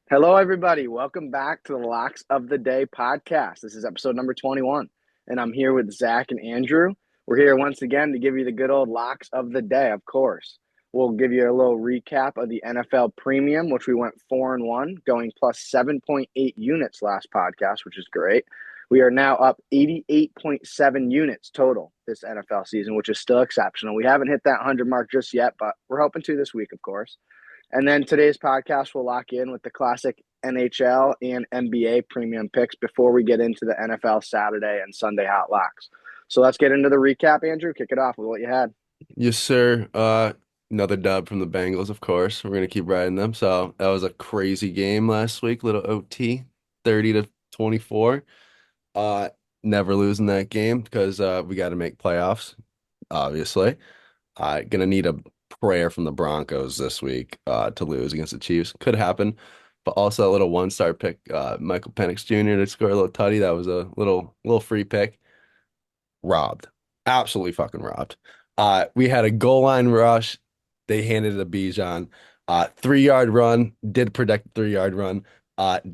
Hello, everybody. Welcome back to the Locks of the Day podcast. This is episode number 21, and I'm here with Zach and Andrew. We're here once again to give you the good old Locks of the Day, of course. We'll give you a little recap of the NFL Premium, which we went 4-1, going plus 7.8 units last podcast, which is great. We are now up 88.7 units total this NFL season, which is still exceptional. We haven't hit that 100 mark just yet, but we're hoping to this week, of course. And then today's podcast will lock in with the classic NHL and NBA premium picks before we get into the NFL Saturday and Sunday hot locks. So let's get into the recap, Andrew. Kick it off with what you had. Yes, sir. Another dub from the Bengals, of course. We're gonna keep riding them. So that was a crazy game last week, little OT, 30 to 24. Uh, Never losing that game because we got to make playoffs, obviously. Gonna need a prayer from the Broncos this week to lose against the Chiefs. Could happen, but also a little one-star pick, Michael Penix Jr. to score a little tutty. That was a little free pick. Robbed. Absolutely fucking robbed. We had a goal line rush. They handed it to Bijan. 3 yard run. Did protect the 3 yard run.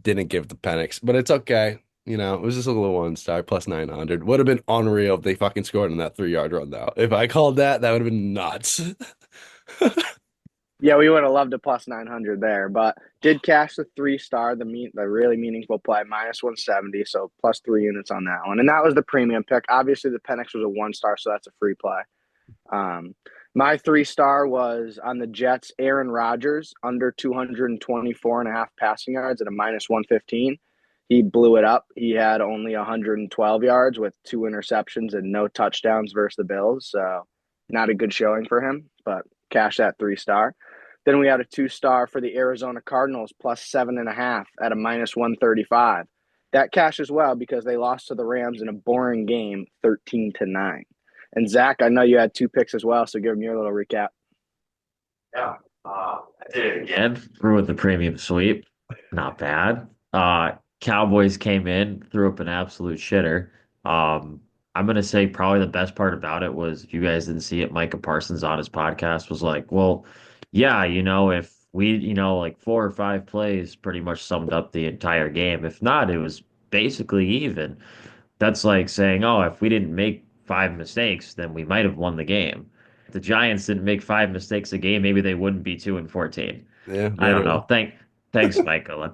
Didn't give the Penix, but it's okay. It was just a little one star plus 900. Would have been unreal if they fucking scored on that 3 yard run, though. If I called that, that would have been nuts. Yeah, we would have loved a plus 900 there, but did cash the 3-star, the really meaningful play, minus 170, so plus 3 units on that one. And that was the premium pick. Obviously, the Penix was a 1-star, so that's a free play. Um, my 3-star was on the Jets, Aaron Rodgers, under 224 and a half passing yards at a minus 115. He blew it up. He had only 112 yards with 2 interceptions and no touchdowns versus the Bills. So not a good showing for him, but cash that 3-star. Then we had a 2-star for the Arizona Cardinals plus 7.5 at a minus 135. That cash as well because they lost to the Rams in a boring game, 13-9. And Zach, I know you had two picks as well, so give me your little recap. Yeah. I did it again. Threw with the premium sweep. Not bad. Cowboys came in, threw up an absolute shitter. Um, I'm gonna say probably the best part about it was if you guys didn't see it, Micah Parsons on his podcast was like, well, yeah, if we, like 4 or 5 plays pretty much summed up the entire game. If not, it was basically even. That's like saying, oh, if we didn't make 5 mistakes, then we might have won the game. If the Giants didn't make 5 mistakes a game, maybe they wouldn't be 2-14. Yeah, I very don't know. well. Thanks, Michael.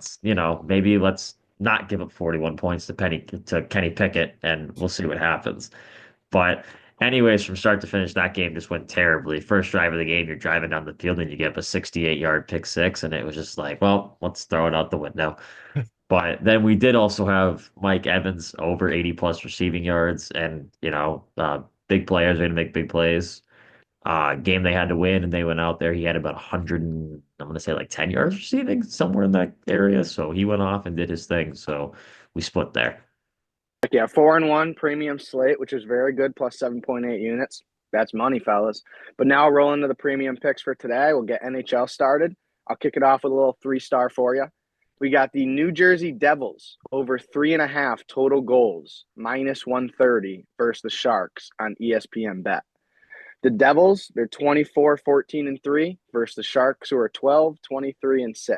Maybe let's not give up 41 points to Kenny Pickett, and we'll see what happens. But anyways, from start to finish, that game just went terribly. First drive of the game, you're driving down the field and you get up a 68-yard pick six, and it was just like, well, let's throw it out the window. But then we did also have Mike Evans over 80 plus receiving yards, and big players are going to make big plays. Game they had to win, and they went out there. He had about 100, and I'm going to say like 10 yards receiving somewhere in that area. So he went off and did his thing. So we split there. Yeah, 4-1 premium slate, which is very good, plus 7.8 units. That's money, fellas. But now roll into the premium picks for today. We'll get NHL started. I'll kick it off with a little 3-star for you. We got the New Jersey Devils over 3.5 total goals, minus 130 versus the Sharks on ESPN Bet. The Devils, they're 24-14-3 versus the Sharks, who are 12-23-6.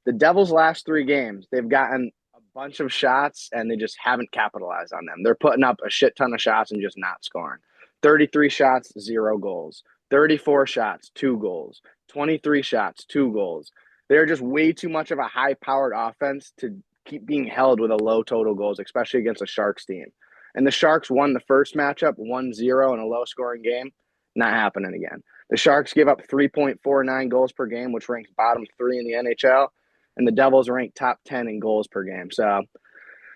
The Devils' last 3 games, they've gotten a bunch of shots and they just haven't capitalized on them. They're putting up a shit ton of shots and just not scoring. 33 shots, 0 goals. 34 shots, 2 goals. 23 shots, 2 goals. They're just way too much of a high-powered offense to keep being held with a low total goals, especially against a Sharks team. And the Sharks won the first matchup 1-0 in a low-scoring game. Not happening again. The Sharks give up 3.49 goals per game, which ranks bottom 3 in the NHL, and the Devils rank top 10 in goals per game. So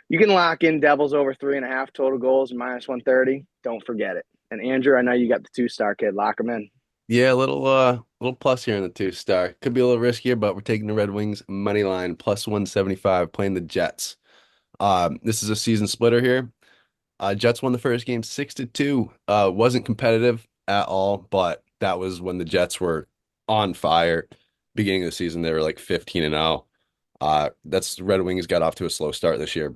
you can lock in Devils over 3.5 total goals, minus 130. Don't forget it. And Andrew, I know you got the 2-star kid. Lock them in. Yeah, little plus here in the 2-star. Could be a little riskier, but we're taking the Red Wings money line plus 175, playing the Jets. This is a season splitter here. Jets won the first game 6-2. Wasn't competitive at all, but that was when the Jets were on fire. Beginning of the season, they were like 15-0. That's Red Wings got off to a slow start this year.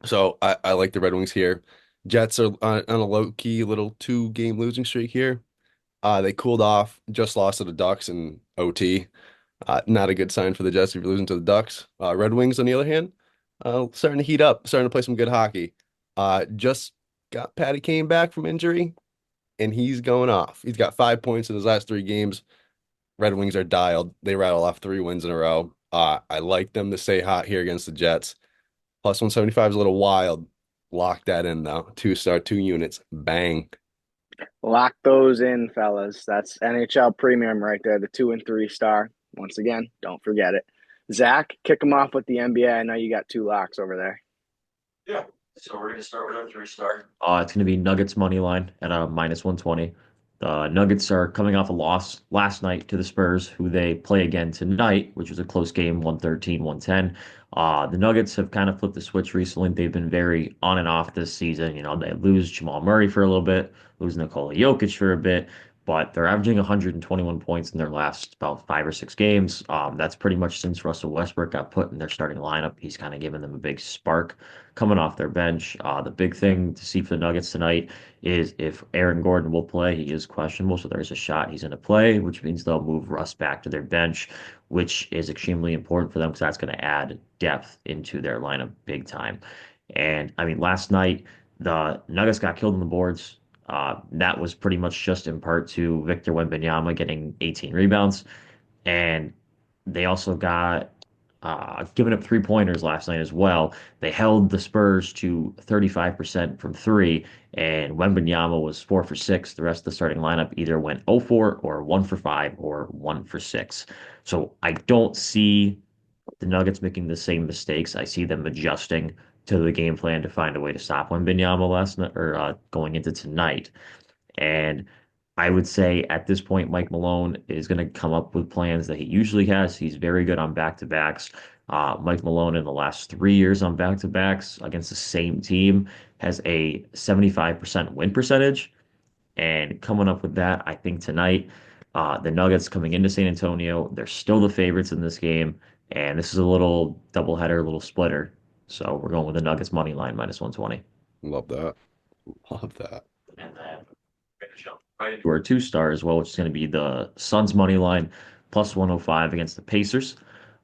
So I like the Red Wings here. Jets are on a low-key little 2-game losing streak here. They cooled off, just lost to the Ducks in OT. Not a good sign for the Jets if you're losing to the Ducks. Red Wings, on the other hand, starting to heat up, starting to play some good hockey. Just got Patty Kane back from injury, and he's going off. He's got 5 points in his last 3 games. Red Wings are dialed. They rattle off 3 wins in a row. I like them to stay hot here against the Jets. Plus 175 is a little wild. Lock that in though. 2 star, 2 units. Bang. Lock those in, fellas. That's NHL Premium right there, the 2 and 3 star. Once again, don't forget it. Zach, kick them off with the NBA. I know you got 2 locks over there. Yeah. So we're going to start with our 3 star. It's going to be Nuggets money line at a minus 120. The Nuggets are coming off a loss last night to the Spurs, who they play again tonight, which was a close game, 113, 110. The Nuggets have kind of flipped the switch recently. They've been very on and off this season. You know, they lose Jamal Murray for a little bit, lose Nikola Jokic for a bit, but they're averaging 121 points in their last about 5 or 6 games. That's pretty much since Russell Westbrook got put in their starting lineup. He's kind of given them a big spark coming off their bench. The big thing to see for the Nuggets tonight is if Aaron Gordon will play. He is questionable, so there's a shot he's going to play, which means they'll move Russ back to their bench, which is extremely important for them because that's going to add depth into their lineup big time. And I mean, last night the Nuggets got killed on the boards. That was pretty much just in part to Victor Wembanyama getting 18 rebounds, and they also got given up 3 pointers last night as well. They held the Spurs to 35% from three, and Wembanyama was 4 for 6. The rest of the starting lineup either went 0 for or 1 for 5 or 1 for 6. So I don't see the Nuggets making the same mistakes. I see them adjusting to the game plan to find a way to stop Wembanyama last night or going into tonight. And I would say at this point, Mike Malone is going to come up with plans that he usually has. He's very good on back-to-backs. Mike Malone in the last 3 years on back-to-backs against the same team has a 75% win percentage. And coming up with that, I think tonight, the Nuggets coming into San Antonio, they're still the favorites in this game. And this is a little doubleheader, a little splitter. So we're going with the Nuggets money line minus 120. Love that. Love that. And then finish up right into our 2 star as well, which is going to be the Suns money line plus 105 against the Pacers.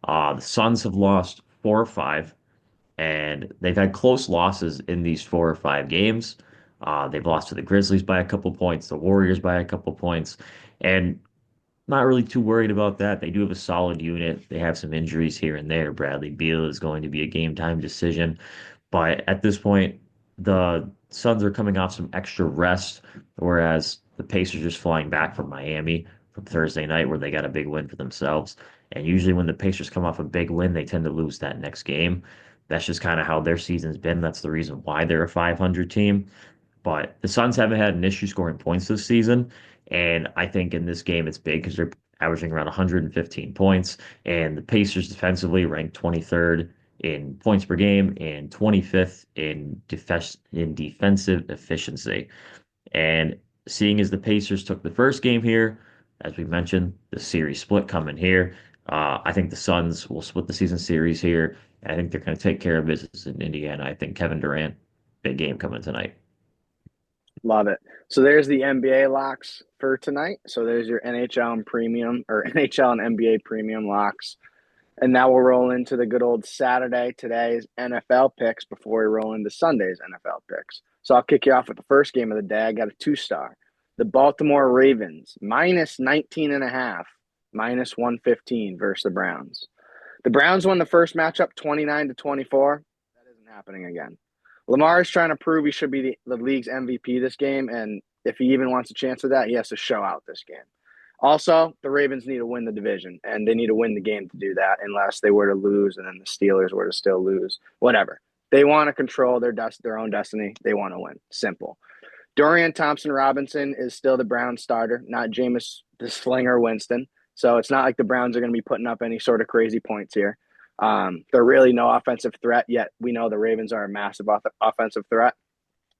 The Suns have lost 4 or 5, and they've had close losses in these 4 or 5 games. They've lost to the Grizzlies by a couple points, the Warriors by a couple points, and not really too worried about that. They do have a solid unit. They have some injuries here and there. Bradley Beal is going to be a game time decision. But at this point, the Suns are coming off some extra rest, whereas the Pacers are just flying back from Miami from Thursday night, where they got a big win for themselves. And usually, when the Pacers come off a big win, they tend to lose that next game. That's just kind of how their season's been. That's the reason why they're a 500 team. But the Suns haven't had an issue scoring points this season. And I think in this game, it's big because they're averaging around 115 points. And the Pacers defensively ranked 23rd in points per game and 25th in defensive efficiency. And seeing as the Pacers took the first game here, as we mentioned, the series split coming here. I think the Suns will split the season series here. And I think they're going to take care of business in Indiana. I think Kevin Durant, big game coming tonight. Love it. So there's the NBA locks for tonight. So there's your NHL and premium or NHL and NBA premium locks. And now we'll roll into the good old Saturday, today's NFL picks before we roll into Sunday's NFL picks. So I'll kick you off with the first game of the day. I got a 2 star. The Baltimore Ravens, minus 19.5, minus 115 versus the Browns. The Browns won the first matchup 29-24. That isn't happening again. Lamar is trying to prove he should be the league's MVP this game, and if he even wants a chance of that, he has to show out this game. Also, the Ravens need to win the division, and they need to win the game to do that unless they were to lose and then the Steelers were to still lose. Whatever. They want to control their own destiny. They want to win. Simple. Dorian Thompson-Robinson is still the Browns starter, not Jameis the Slinger Winston. So it's not like the Browns are going to be putting up any sort of crazy points here. They're really no offensive threat, yet we know the Ravens are a massive offensive threat.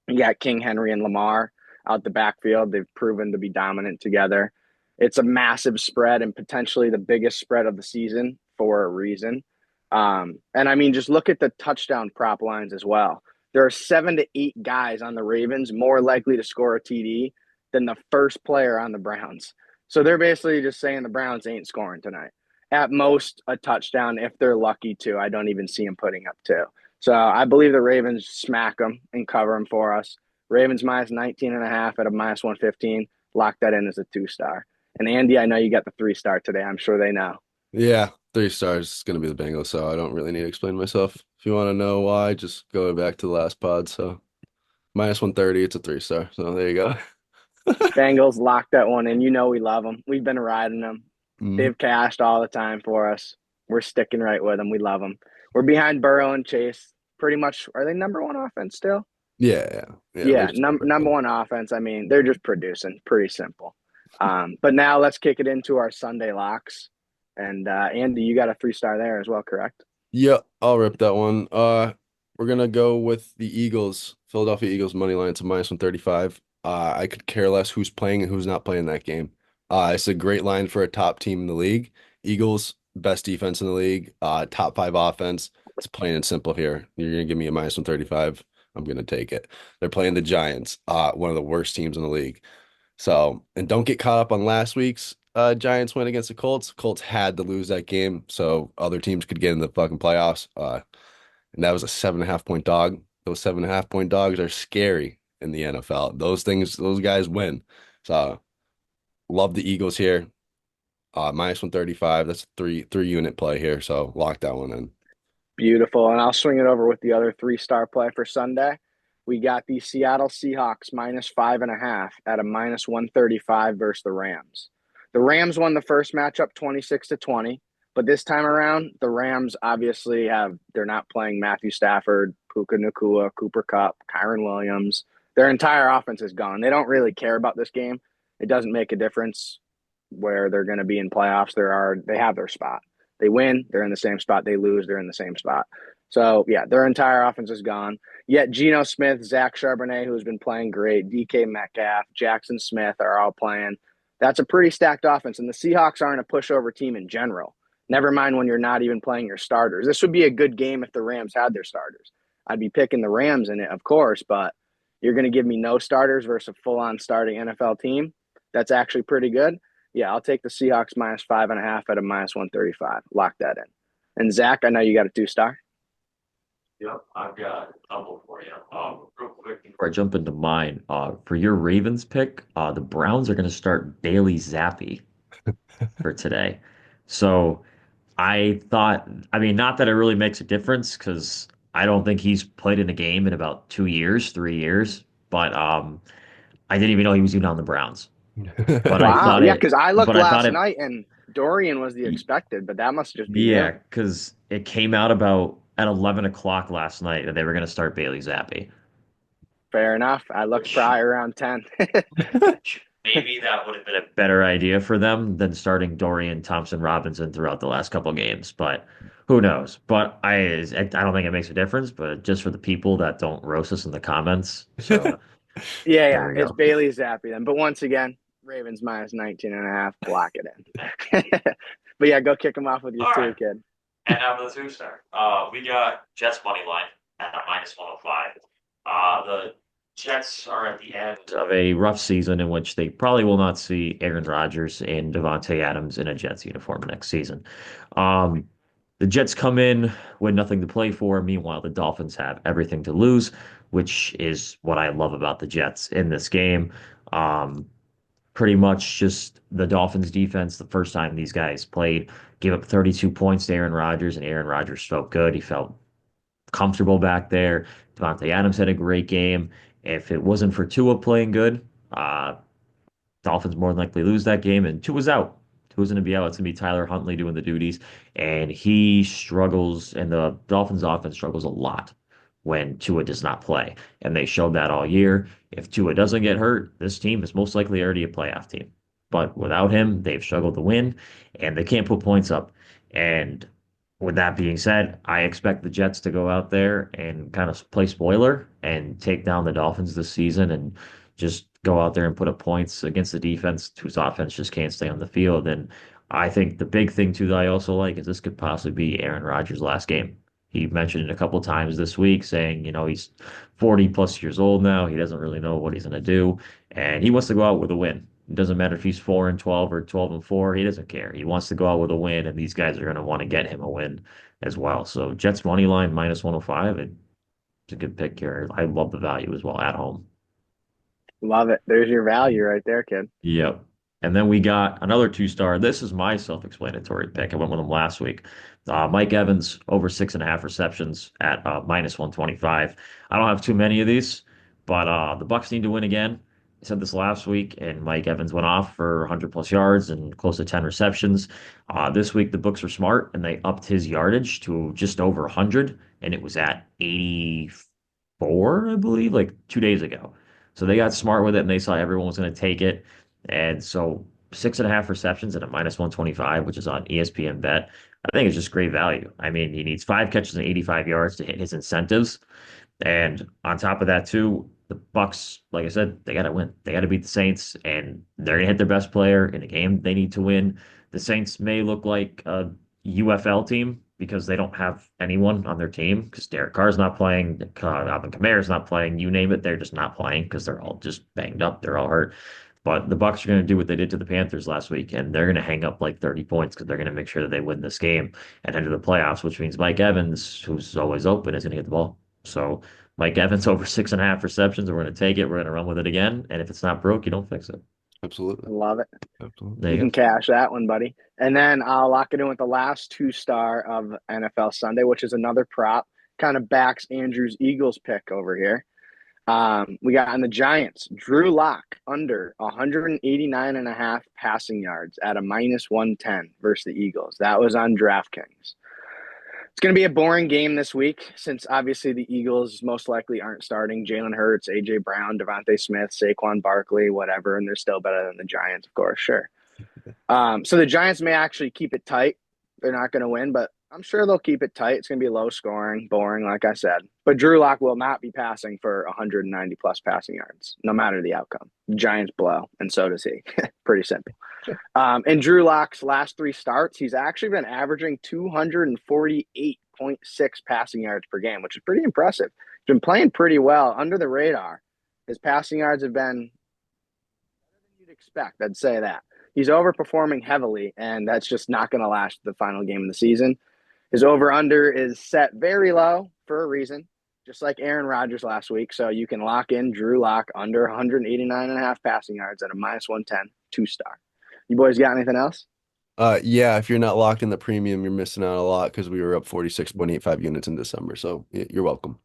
You got King Henry and Lamar out the backfield. They've proven to be dominant together. It's a massive spread and potentially the biggest spread of the season for a reason. And I mean, just look at the touchdown prop lines as well. There are 7 to 8 guys on the Ravens more likely to score a TD than the first player on the Browns. So they're basically just saying the Browns ain't scoring tonight. At most a touchdown if they're lucky to. I don't even see them putting up two. So I believe the Ravens smack them and cover them for us. Ravens minus 19 and a half at a minus 115. Lock that in as a 2-star. And Andy, I know you got the 3-star today. I'm sure they know. Yeah, 3 stars is gonna be the Bengals, so I don't really need to explain myself. If you want to know why, just go back to the last pod. So minus 130, it's a 3 star. So there you go. Bengals lock that one in. You know we love them. We've been riding them. Mhm. They've cashed all the time for us. We're sticking right with them. We love them. We're behind Burrow and Chase. Pretty much, are they number one offense still? Yeah, yeah, yeah. They're Yeah, just number one offense. I mean, they're just producing. Pretty simple. But now let's kick it into our Sunday locks. And Andy, you got a 3-star there as well, correct? yeah. I'll rip that one. We're gonna go with the Eagles, Philadelphia Eagles money line to minus 135. I could care less who's playing and who's not playing that game. It's a great line for a top team in the league. Eagles, best defense in the league, top five offense. It's plain and simple here. You're gonna give me a minus 135. I'm gonna take it. They're playing the Giants, one of the worst teams in the league. So, and don't get caught up on last week's Giants win against the Colts. Colts had to lose that game so other teams could get in the fucking playoffs. And that was a 7.5 point dog. Those 7.5 point dogs are scary in the NFL. Those things, those guys win. So, love the Eagles here. Minus 135. That's a three unit play here. So, lock that one in. Beautiful. And I'll swing it over with the other 3-star play for Sunday. We got the Seattle Seahawks minus 5.5 at a minus 135 versus the Rams. The Rams won the first matchup 26-20, but this time around, the Rams obviously they're not playing Matthew Stafford, Puka Nacua, Cooper Kupp, Kyron Williams. Their entire offense is gone. They don't really care about this game. It doesn't make a difference where they're going to be in playoffs. They have their spot. They win, they're in the same spot. They lose, they're in the same spot. So yeah, their entire offense is gone. Yet Geno Smith, Zach Charbonnet, who's been playing great, DK Metcalf, Jackson Smith are all playing. That's a pretty stacked offense. And the Seahawks aren't a pushover team in general. Never mind when you're not even playing your starters. This would be a good game if the Rams had their starters. I'd be picking the Rams in it, of course, but you're going to give me no starters versus a full-on starting NFL team. That's actually pretty good. Yeah, I'll take the Seahawks minus 5.5 at a minus 135. Lock that in. And Zach, I know you got a 2-star. Yep, I've got a couple for you. Real quick before I jump into mine, for your Ravens pick, the Browns are going to start Bailey Zappi for today. So I thought, I mean, not that it really makes a difference because I don't think he's played in a game in about 2 years, 3 years. But I didn't even know he was even on the Browns. But I Wow. thought Yeah, it, because I looked but I thought last it, night and Dorian was the expected, but that must just be yeah, you. because it came out about at 11 o'clock last night that they were going to start Bailey Zappi. Fair enough. I looked Which probably around 10. maybe that would have been a better idea for them than starting Dorian Thompson Robinson throughout the last couple of games, but who knows? But I don't think it makes a difference, but just for the people that don't roast us in the comments. So Yeah, there yeah. we It's go. Bailey Zappi then. But once again, Ravens minus 19 and a half. Lock it in. But yeah, go kick him off with your All right. two, kid. And now for the 2 star. We got Jets money line at a minus 105. The Jets are at the end of a rough season in which they probably will not see Aaron Rodgers and Devontae Adams in a Jets uniform next season. Um, the Jets come in with nothing to play for. Meanwhile, the Dolphins have everything to lose, which is what I love about the Jets in this game. Um, Pretty much just the Dolphins defense, the first time these guys played, gave up 32 points to Aaron Rodgers, and Aaron Rodgers felt good. He felt comfortable back there. Devontae Adams had a great game. If it wasn't for Tua playing good, Dolphins more than likely lose that game, and Tua's out. Tua's going to be out. It's going to be Tyler Huntley doing the duties, and he struggles, and the Dolphins offense struggles a lot when Tua does not play, and they showed that all year. If Tua doesn't get hurt, this team is most likely already a playoff team. But without him, they've struggled to win, and they can't put points up. And with that being said, I expect the Jets to go out there and kind of play spoiler and take down the Dolphins this season and just go out there and put up points against the defense whose offense just can't stay on the field. And I think the big thing too that I also like is this could possibly be Aaron Rodgers' last game. He mentioned it a couple times this week, saying, he's 40 plus years old now. He doesn't really know what he's going to do, and he wants to go out with a win. It doesn't matter if he's 4-12 or 12-4. He doesn't care. He wants to go out with a win, and these guys are going to want to get him a win as well. So Jets money line minus 105. It's a good pick here. I love the value as well at home. Love it. There's your value right there, kid. Yep. And then we got another two-star. This is my self-explanatory pick. I went with him last week. Mike Evans over 6.5 receptions at minus 125. I don't have too many of these, but the Bucks need to win again. I said this last week, and Mike Evans went off for 100 plus yards and close to 10 receptions. This week, the books were smart, and they upped his yardage to just over 100, and it was at 84, I believe, like 2 days ago. So they got smart with it, and they saw everyone was going to take it. And so 6.5 receptions at a minus 125, which is on ESPN Bet. I think it's just great value. I mean, he needs 5 catches and 85 yards to hit his incentives. And on top of that, too, the Bucks, like I said, they got to win. They got to beat the Saints, and they're going to hit their best player in a game they need to win. The Saints may look like a UFL team because they don't have anyone on their team because Derek Carr's not playing, Alvin Kamara's not playing, you name it, they're just not playing because they're all just banged up. They're all hurt. But the Bucks are going to do what they did to the Panthers last week, and they're going to hang up like 30 points because they're going to make sure that they win this game and enter the playoffs, which means Mike Evans, who's always open, is going to get the ball. So Mike Evans over 6.5 receptions. We're going to take it. We're going to run with it again. And if it's not broke, you don't fix it. Absolutely. Love it. Absolutely. You can cash that one, buddy. And then I'll lock it in with the last two-star of NFL Sunday, which is another prop. Kind of backs Andrew's Eagles pick over here. We got on the Giants, Drew Lock under 189.5 passing yards at a minus 110 versus the Eagles. That was on DraftKings. It's going to be a boring game this week since obviously the Eagles most likely aren't starting Jalen Hurts, A.J. Brown, Devontae Smith, Saquon Barkley, whatever, and they're still better than the Giants, of course, sure. So the Giants may actually keep it tight. They're not going to win, but I'm sure they'll keep it tight. It's going to be low scoring, boring, like I said. But Drew Lock will not be passing for 190-plus passing yards, no matter the outcome. The Giants blow, and so does he. Pretty simple. In Drew Lock's last 3 starts, he's actually been averaging 248.6 passing yards per game, which is pretty impressive. He's been playing pretty well under the radar. His passing yards have been better than you'd expect. I'd say that. He's overperforming heavily, and that's just not going to last the final game of the season. His over-under is set very low for a reason, just like Aaron Rodgers last week. So you can lock in Drew Lock under 189.5 passing yards at a minus 110, 2-star. You boys got anything else? Yeah, if you're not locked in the premium, you're missing out a lot because we were up 46.85 units in December. So you're welcome.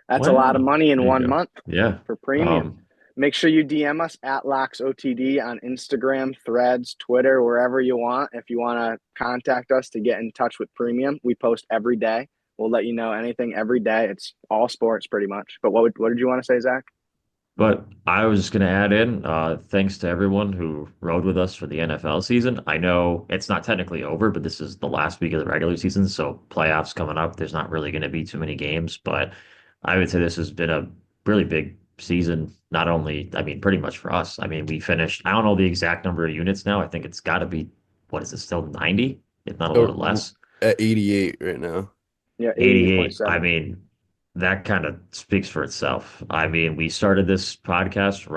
That's a lot of money in There you 1 go. month Yeah. for premium. Make sure you DM us at LocksOTD on Instagram, Threads, Twitter, wherever you want. If you want to contact us to get in touch with premium, we post every day. We'll let you know anything every day. It's all sports pretty much. But what did you want to say, Zach? But I was just going to add in, thanks to everyone who rode with us for the NFL season. I know it's not technically over, but this is the last week of the regular season, so playoffs coming up. There's not really going to be too many games, but I would say this has been a really big season. Not only, I mean, pretty much for us. I mean, we finished, I don't know the exact number of units now. I think it's got to be, what is it, still 90, if not a little less? At 88 right now. Yeah, 88. I 88.7. mean, that kind of speaks for itself. I mean, we started this podcast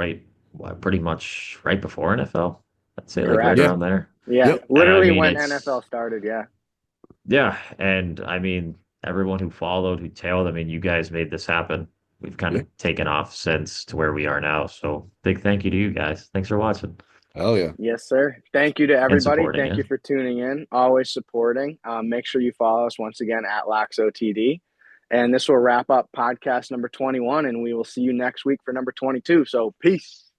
pretty much right before NFL. I'd say like right Correct. around there. Yeah, Yep. literally mean, when it's NFL started, yeah. Yeah, and I mean, everyone who followed, who tailed, I mean, you guys made this happen. We've kind Yeah. of taken off since to where we are now. So big thank you to you guys. Thanks for watching Oh yeah. Yes, sir. Thank you to and everybody. supporting. Thank Yeah. you for tuning in, always supporting. Make sure you follow us once again at LocksOTD. And this will wrap up podcast number 21, and we will see you next week for number 22. So peace.